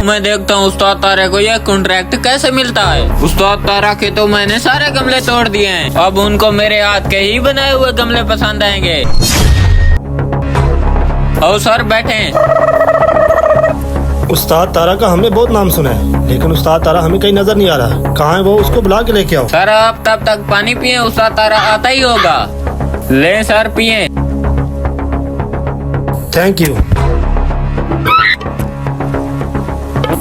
मैं देखता हूँ उस्ताद तारा को यह कॉन्ट्रैक्ट कैसे मिलता है। उस्ताद तारा के तो मैंने सारे गमले तोड़ दिए हैं, अब उनको मेरे हाथ के ही बनाए हुए गमले पसंद आएंगे। आओ सर बैठे। उस्ताद तारा का हमने बहुत नाम सुना है, लेकिन उस्ताद तारा हमें कहीं नजर नहीं आ रहा। कहाँ है वो? उसको बुला के लेके आओ। सर आप तब तक पानी पिए, उस्ताद तारा आता ही होगा। ले सर पिए। Thank you.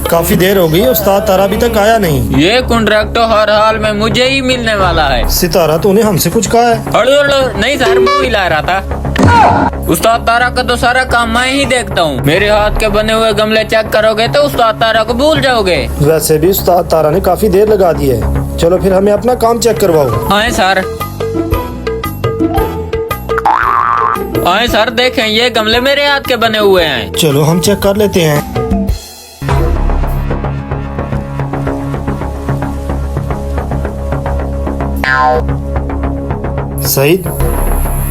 काफी देर हो गई, उस्ताद तारा अभी तक आया नहीं। ये कॉन्ट्रैक्ट तो हर हाल में मुझे ही मिलने वाला है। सितारा तूने हमसे कुछ कहा है? अड़ो नहीं सर, मैं मिला रहा था। उस्ताद तारा का तो सारा काम मैं ही देखता हूँ। मेरे हाथ के बने हुए गमले चेक करोगे तो उस्ताद तारा को भूल जाओगे। वैसे भी उस्ताद तारा ने काफी देर लगा दी है। चलो फिर हमें अपना काम चेक करवाओ। हाँ सर। हाँ सर देखें, ये गमले मेरे हाथ के बने हुए हैं। चलो हम चेक कर लेते हैं। सईद,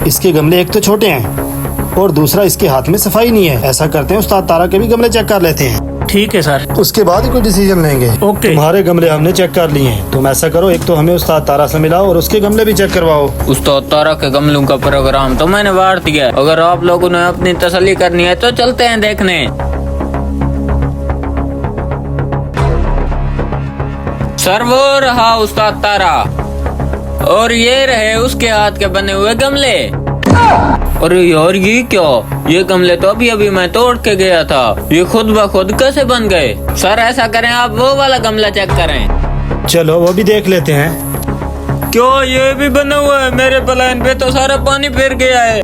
इसके गमले एक तो छोटे हैं और दूसरा इसके हाथ में सफाई नहीं है। ऐसा करते हैं उस्ताद तारा के भी गमले चेक कर लेते हैं। ठीक है सर। उसके बाद ही कोई डिसीजन लेंगे। ओके। तुम्हारे गमले हमने चेक कर लिए हैं। तुम ऐसा करो, एक तो हमें उस्ताद तारा से मिलाओ और उसके गमले भी चेक करवाओ। उस्ताद तारा के गमलों का प्रोग्राम तो मैंने बांट दिया। अगर आप लोगों ने अपनी तसल्ली करनी है तो चलते हैं देखने। सर वो रहा उस्ताद तारा और ये रहे उसके हाथ के बने हुए गमले। और यार ये क्या, ये गमले तो अभी अभी मैं तोड़ के गया था, ये खुद ब खुद कैसे बन गए? सर ऐसा करें, आप वो वाला गमला चेक करें। चलो वो भी देख लेते हैं। क्यों ये भी बना हुआ है? मेरे प्लान पे तो सारा पानी फिर गया है।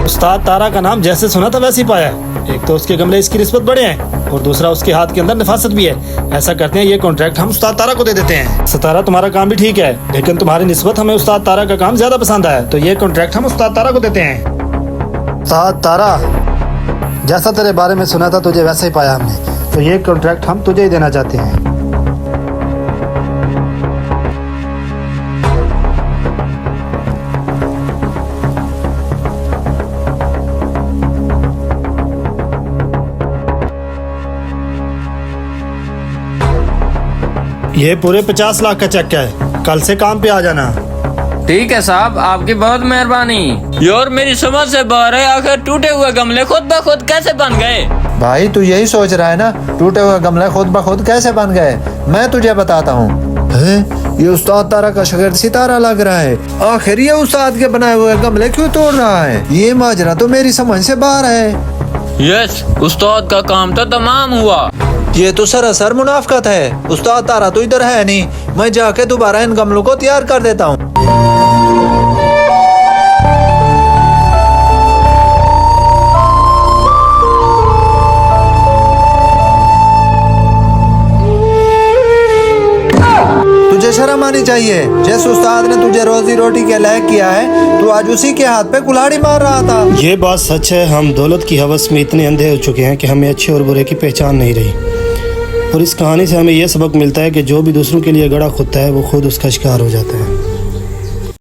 उस्ताद तारा का नाम जैसे सुना था वैसे ही पाया। एक तो उसके गमले इसकी निस्बत बड़े हैं और दूसरा उसके हाथ के अंदर नफासत भी है। ऐसा करते हैं, ये कॉन्ट्रैक्ट हम उस्ताद तारा को दे देते हैं। सितारा तुम्हारा काम भी ठीक है, लेकिन तुम्हारी निस्बत हमें उस्ताद तारा का काम ज्यादा पसंद आया, तो ये कॉन्ट्रैक्ट हम उस्ताद तारा को देते हैं। उस्ताद तारा, जैसा तेरे बारे में सुना था तुझे वैसे ही पाया हमने, तो ये कॉन्ट्रैक्ट हम तुझे ही देना चाहते हैं। ये पूरे 50 लाख का चेक है, कल से काम पे आ जाना। ठीक है साहब, आपकी बहुत मेहरबानी। यार मेरी समझ से बाहर है, आखिर टूटे हुए गमले खुद ब खुद कैसे बन गए? भाई तू यही सोच रहा है ना, टूटे हुए गमले खुद ब खुद कैसे बन गए? मैं तुझे बताता हूँ। ये उस्ताद तारा का शागिर्द सितारा लग रहा है। आखिर ये उस्ताद के बनाए हुए गमले क्यों तोड़ रहा है? ये माजरा तो मेरी समझ से बाहर है। यस, उस्ताद का काम तो तमाम हुआ। ये तो सरासर मुनाफकत है। उस्ताद तारा तो इधर है नहीं, मैं जाके दोबारा इन गमलों को तैयार कर देता हूँ। तुझे शर्म आनी चाहिए। जैसे उस्ताद ने तुझे रोजी रोटी के लायक किया है, तू आज उसी के हाथ पे कुल्हाड़ी मार रहा था। ये बात सच है, हम दौलत की हवस में इतने अंधे हो चुके हैं कि हमें अच्छे और बुरे की पहचान नहीं रही। और इस कहानी से हमें यह सबक मिलता है कि जो भी दूसरों के लिए गड़ा खुदता है वो खुद उसका शिकार हो जाता है।